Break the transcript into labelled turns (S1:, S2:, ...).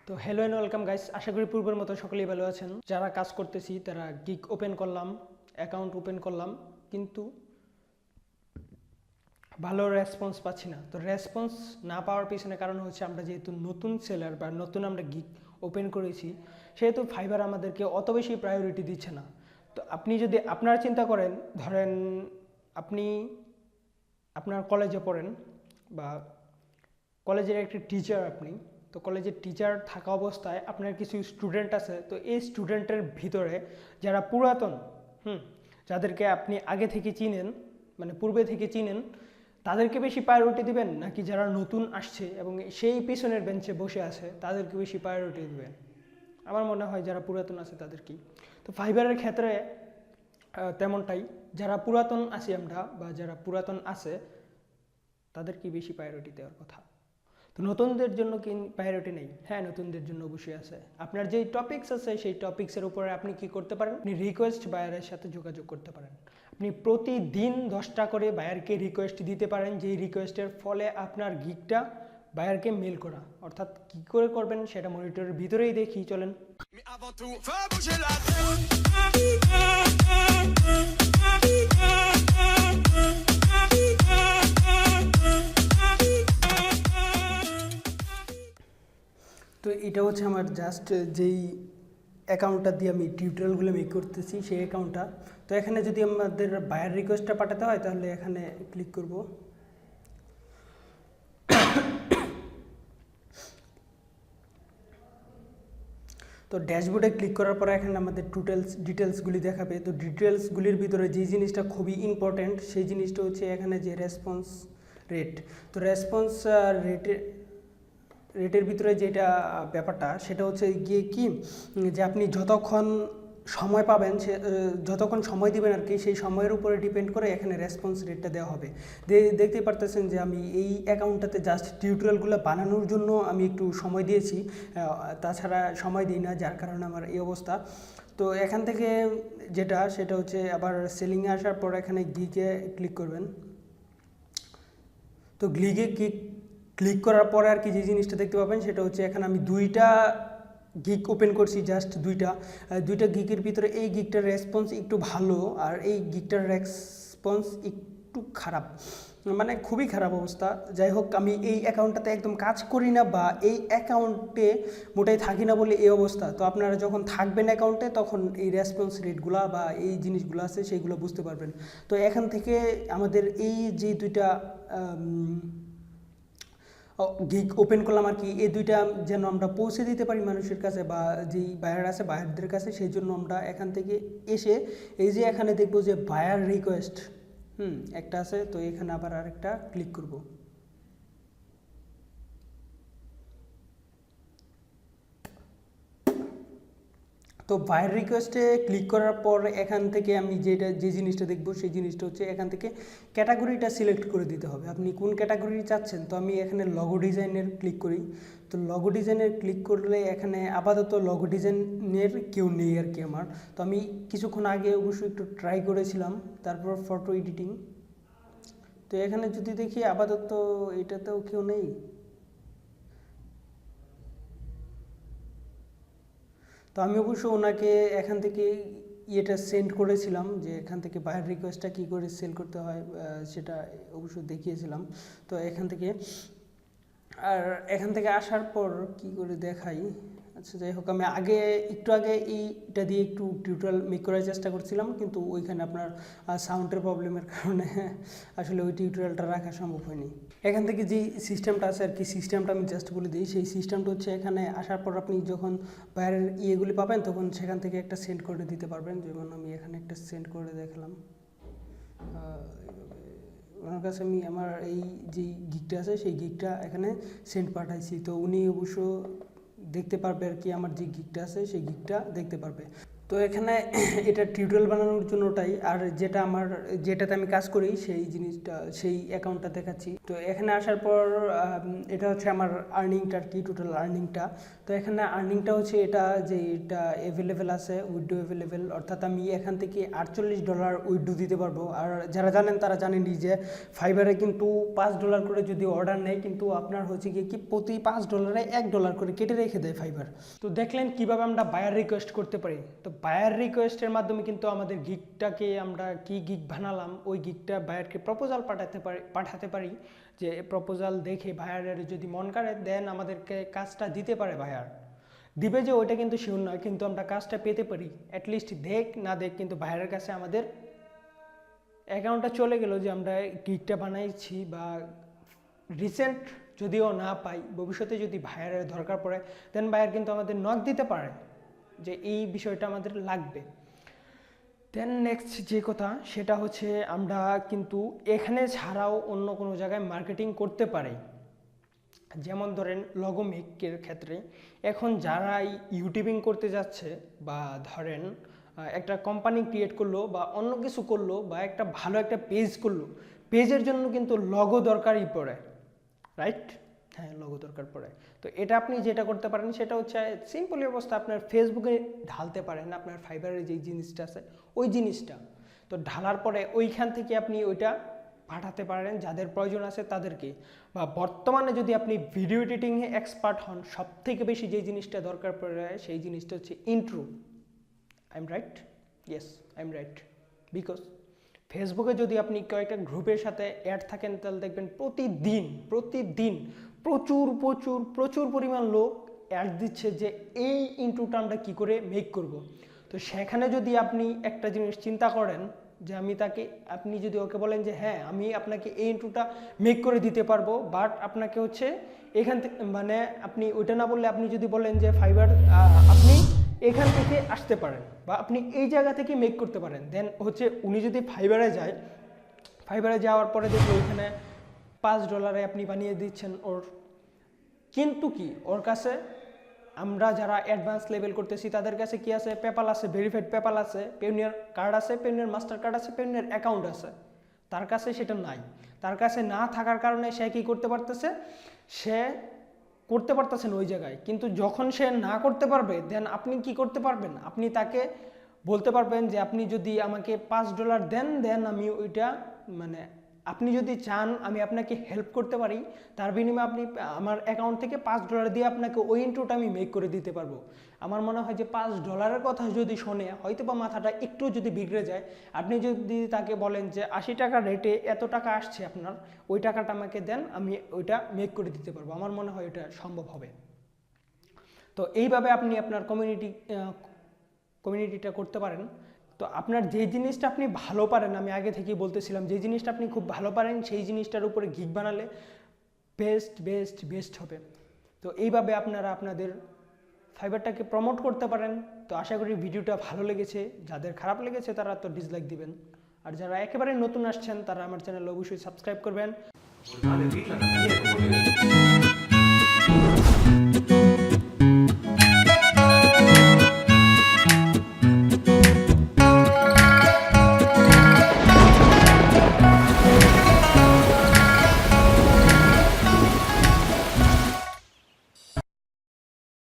S1: তো hello and welcome guys, আশা করি পূর্বের মতো সকলেই ভালো আছেন। যারা কাজ করতেছি তারা গিগ ওপেন করলাম, অ্যাকাউন্ট ওপেন করলাম, কিন্তু ভালো রেসপন্স পাচ্ছি না। তো রেসপন্স না পাওয়ার পিছনে কারণ হচ্ছে আমরা যেহেতু নতুন সেলার বা নতুন আমরা গিগ ওপেন করেছি, সেহেতু ফাইবার আমাদেরকে অত বেশি প্রায়োরিটি দিচ্ছে না। তো আপনি যদি আপনারা চিন্তা করেন, ধরেন আপনি আপনার কলেজে পড়েন বা কলেজের একটি টিচার আপনি, তো কলেজের টিচার থাকা অবস্থায় আপনার কিছু স্টুডেন্ট আছে। তো এই স্টুডেন্টের ভিতরে যারা পুরাতন, যাদেরকে আপনি আগে থেকে চিনেন, মানে পূর্বে থেকে চিনেন, তাদেরকে বেশি প্রায়োরিটি দিবেন, নাকি যারা নতুন আসছে এবং সেই পিছনের বেঞ্চে বসে আছে তাদেরকে বেশি প্রায়োরিটি দিবেন? আমার মনে হয় যারা পুরাতন আছে তাদেরকেই। তো ফাইবারের ক্ষেত্রে তেমনটাই, যারা পুরাতন আছি আমরা বা যারা পুরাতন আছে তাদেরকে বেশি প্রায়োরিটি দেওয়ার কথা। তো নতুনদের জন্য কি প্রায়োরিটি নেই? হ্যাঁ, নতুনদের জন্য অবশ্যই আছে। আপনার যেই টপিকস আছে সেই টপিক্সের উপরে আপনি কি করতে পারেন, আপনি রিকোয়েস্ট বায়ারের সাথে যোগাযোগ করতে পারেন। আপনি প্রতিদিন 10টা করে বায়ারকে রিকোয়েস্ট দিতে পারেন, যেই রিকোয়েস্টের ফলে আপনার গিগটা বায়ারকে মেল করা। অর্থাৎ কী করে করবেন সেটা মনিটরের ভিতরেই দেখি, চলেন। তো এটা হচ্ছে আমার জাস্ট যেই অ্যাকাউন্টটা দিয়ে আমি টিউটোরিয়ালগুলো মেক করতেছি সেই অ্যাকাউন্টটা। তো এখানে যদি আমাদের বায়ার রিকোয়েস্টটা পাঠাতে হয় তাহলে এখানে ক্লিক করব। তো ড্যাশবোর্ডে ক্লিক করার পরে এখানে আমাদের ডিটেলসগুলি দেখাবে। তো ডিটেলসগুলির ভিতরে যেই জিনিসটা খুবই ইম্পর্ট্যান্ট সেই জিনিসটা হচ্ছে এখানে যে রেসপন্স রেট। তো রেসপন্স রেটের ভিতরে যেটা ব্যাপারটা সেটা হচ্ছে গিয়ে কি, যে আপনি যতক্ষণ সময় পাবেন, সে যতক্ষণ সময় দিবেন আর কি, সেই সময়ের উপরে ডিপেন্ড করে এখানে রেসপন্স রেটটা দেওয়া হবে। দেখতেই পারতেছেন যে আমি এই অ্যাকাউন্টটাতে জাস্ট টিউটোরিয়ালগুলো বানানোর জন্য আমি একটু সময় দিয়েছি, তাছাড়া সময় দিই না, যার কারণে আমার এই অবস্থা। তো এখান থেকে সেটা হচ্ছে আবার সেলিংয়ে আসার পর এখানে গিগে ক্লিক করবেন। তো গিগে ক্লিক করার পরে আর কি যে জিনিসটা দেখতে পাবেন সেটা হচ্ছে এখানে আমি 2টা গিগ ওপেন করছি, জাস্ট দুইটা গিগের ভিতরে এই গিগটার রেসপন্স একটু ভালো আর এই গিগটার রেসপন্স একটু খারাপ, মানে খুবই খারাপ অবস্থা। যাই হোক, আমি এই অ্যাকাউন্টটাতে একদম কাজ করি না বা এই অ্যাকাউন্টে মোটেই থাকি না বলে এই অবস্থা। তো আপনারা যখন থাকবেন অ্যাকাউন্টে তখন এই রেসপন্স রেটগুলা বা এই জিনিসগুলো আছে সেইগুলো বুঝতে পারবেন। তো এখান থেকে আমাদের এই যে দুইটা গিগ ওপেন করলাম আর কি, এই দুইটা যেন আমরা পৌঁছে দিতে পারি মানুষের কাছে বা যেই বায়ার আছে বায়ারদের কাছে, সেই জন্য আমরা এখান থেকে এসে এই যে এখানে দেখবো যে বায়ার রিকোয়েস্ট একটা আছে, তো এখানে আবার আরেকটা ক্লিক করব। তো বায়ার রিকোয়েস্টে ক্লিক করার পর এখান থেকে আমি যে জিনিসটা দেখবো সেই জিনিসটা হচ্ছে এখান থেকে ক্যাটাগরিটা সিলেক্ট করে দিতে হবে। আপনি কোন ক্যাটাগরি চাচ্ছেন? তো আমি এখানে লগো ডিজাইনের ক্লিক করি। তো লগো ডিজাইনের ক্লিক করলে এখানে আপাতত লগো ডিজাইনের কেউ নেই আর কি আমার। তো আমি কিছুক্ষণ আগে অবশ্যই একটু ট্রাই করেছিলাম, তারপর ফটো এডিটিং। তো এখানে যদি দেখি আপাতত এটাতেও কেউ নেই। তো আমি অবশ্য ওনাকে এখান থেকে ইয়েটা সেন্ড করেছিলাম, যে এখান থেকে বায়ার রিকোয়েস্টটা কী করে সেল করতে হয় সেটা অবশ্য দেখিয়েছিলাম। তো এখান থেকে আসার পর কি করে দেখাই, আচ্ছা যাই হোক, আমি একটু আগে এইটা দিয়ে একটু টিউটোরিয়াল মেক করার চেষ্টা করছিলাম, কিন্তু ওইখানে আপনার সাউন্ডের প্রবলেমের কারণে আসলে ওই টিউটোরিয়ালটা রাখা সম্ভব হয়নি। এখান থেকে যে সিস্টেমটা আছে আর কি, সিস্টেমটা আমি জাস্ট বলে দিই। সেই সিস্টেমটা হচ্ছে এখানে আসার পর আপনি যখন বাইরের ইয়েগুলি পাবেন তখন সেখান থেকে একটা সেন্ড করে দিতে পারবেন। যেমন আমি এখানে একটা সেন্ড করে দেখালাম, ওনার কাছে আমি আমার এই যে গিগটা আছে সেই গিগটা এখানে সেন্ড পাঠাইছি। তো উনি অবশ্য দেখতে পারবে আর কি, আমার যে গিগটা আছে সেই গিগটা দেখতে পারবে। তো এখানে এটা টিউটোরিয়াল বানানোর জন্যটাই, আর যেটাতে আমি কাজ করি সেই অ্যাকাউন্টটা দেখাচ্ছি। তো এখানে আসার পর এটা হচ্ছে আমার আর্নিংটা আর কি, টোটাল আর্নিংটা। তো এখানে আর্নিংটা হচ্ছে এটা অ্যাভেলেবেল আছে, উইডো অ্যাভেলেবেল, অর্থাৎ আমি এখান থেকে $48 উইডো দিতে পারবো। আর যারা জানেন তারা জানেনই যে ফাইবারে কিন্তু $5 করে যদি অর্ডার নেয়, কিন্তু আপনার হচ্ছে কি প্রতি $5 $1 করে কেটে রেখে দেয় ফাইবার। তো দেখলেন কিভাবে আমরা বায়ার রিকোয়েস্ট করতে পারি। তো বায়ার রিকোয়েস্টের মাধ্যমে কিন্তু আমাদের গিগটাকে আমরা কি গিগ বানালাম, ওই গিগটা বায়ারকে প্রপোজাল পাঠাতে পারি, যে প্রপোজাল দেখে বায়ারের যদি মন করে দেন আমাদেরকে কাজটা দিতে পারে। বায়ার দিবে যে ওইটা কিন্তু শিওর নয়, কিন্তু আমরা কাজটা পেতে পারি। অ্যাটলিস্ট দেখ না দেখ কিন্তু বায়ারের কাছে আমাদের অ্যাকাউন্টটা চলে গেল যে আমরা গিগটা বানাইছি। বা রিসেন্ট যদিও না পাই, ভবিষ্যতে যদি বায়ারের দরকার পড়ে দেন বায়ার কিন্তু আমাদের নক দিতে পারে যে এই বিষয়টা আমাদের লাগবে। দেন নেক্সট যে কথা সেটা হচ্ছে আমরা কিন্তু এখানে ছাড়াও অন্য কোনো জায়গায় মার্কেটিং করতে পারি। যেমন ধরেন লগো মেকের ক্ষেত্রে এখন যারা ইউটিউবিং করতে যাচ্ছে, বা ধরেন একটা কোম্পানি ক্রিয়েট করলো বা অন্য কিছু করলো, বা একটা ভালো একটা পেজ করলো, পেজের জন্য কিন্তু লগো দরকারই পড়ে, রাইট? হ্যাঁ, লগো দরকার পড়ে। তো এটা আপনি যেটা করতে পারেন সেটা হচ্ছে সিম্পল অবস্থা আপনার ফেসবুকে ঢালতে পারেন আপনার ফাইবারের যে জিনিসটা আছে ওই জিনিসটা। তো ঢালার পরে ওইখান থেকে আপনি ওইটা পাঠাতে পারেন যাদের প্রয়োজন আছে তাদেরকে। বা বর্তমানে যদি আপনি ভিডিও এডিটিংয়ে এক্সপার্ট হন, সবথেকে বেশি যে জিনিসটা দরকার পড়ে সেই জিনিসটা হচ্ছে intro. I am right? Yes, I am right. Because ফেসবুকে যদি আপনি কয়েকটা গ্রুপের সাথে অ্যাড থাকেন তাহলে দেখবেন প্রতিদিন প্রচুর পরিমাণ লোক অ্যাড দিচ্ছে যে এই ইন্ট্রোটা আমরা কী করে মেক করব। তো সেখানে যদি আপনি একটা জিনিস চিন্তা করেন যে আপনি যদি ওকে বলেন যে হ্যাঁ আমি আপনাকে এই ইন্ট্রোটা মেক করে দিতে পারবো, বাট আপনাকে হচ্ছে এখান থেকে মানে আপনি ওইটা না বললে আপনি যদি বলেন যে ফাইবার আপনি এখান থেকে আসতে পারেন বা আপনি এই জায়গা থেকে মেক করতে পারেন, দেন হচ্ছে উনি যদি ফাইবারে যাওয়ার পরে দেখলো ওইখানে $5 আপনি বানিয়ে দিচ্ছেন ওর, কিন্তু কি ওর কাছে আমরা যারা অ্যাডভান্স লেভেল করতেছি তাদের কাছে কি আছে? পেপাল আছে, ভেরিফাইড পেপাল আছে, পেউনিয়ার কার্ড আছে, পেউনিয়ার মাস্টার কার্ড আছে, পেউনিয়ার অ্যাকাউন্ট আছে। তার কাছে সেটা নাই। তার কাছে না থাকার কারণে সে কি করতে পারতেছে? সে করতে পারতেছেন ওই জায়গায়, কিন্তু যখন সে না করতে পারবে দেন আপনি কি করতে পারবেন? আপনি তাকে বলতে পারবেন যে আপনি যদি আমাকে $5 দেন আমি ওইটা মানে আপনি যদি চান আমি আপনাকে হেল্প করতে পারি, তার বিনিময়ে আপনি আমার অ্যাকাউন্ট থেকে $5 দিয়ে আপনাকে ওই ইন্ট্রোটা আমি মেক করে দিতে পারবো। আমার মনে হয় যে $5 কথা যদি শোনে হয়তো বা মাথাটা একটু যদি বিগড়ে যায়। আপনি যদি তাকে বলেন যে $80 রেটে এত টাকা আসছে আপনার, ওই টাকাটা আমাকে দেন, আমি ওইটা মেক করে দিতে পারবো। আমার মনে হয় এটা সম্ভব হবে। তো এইভাবে আপনি আপনার কমিউনিটিটা করতে পারেন। তো আপনার যে জিনিসটা আপনি ভালো পারেন, আমি আগে থেকেই বলতেছিলাম যে জিনিসটা আপনি খুব ভালো পারেন সেই জিনিসটার উপরে গিগ বানালে বেস্ট হবে। তো এইভাবে আপনারা আপনাদের ফাইবারটাকে প্রমোট করতে পারেন। তো আশা করি ভিডিওটা ভালো লেগেছে, যাদের খারাপ লেগেছে তারা তো ডিসলাইক দিবেন, আর যারা একেবারে নতুন আসছেন তারা আমার চ্যানেল অবশ্যই সাবস্ক্রাইব করবেন।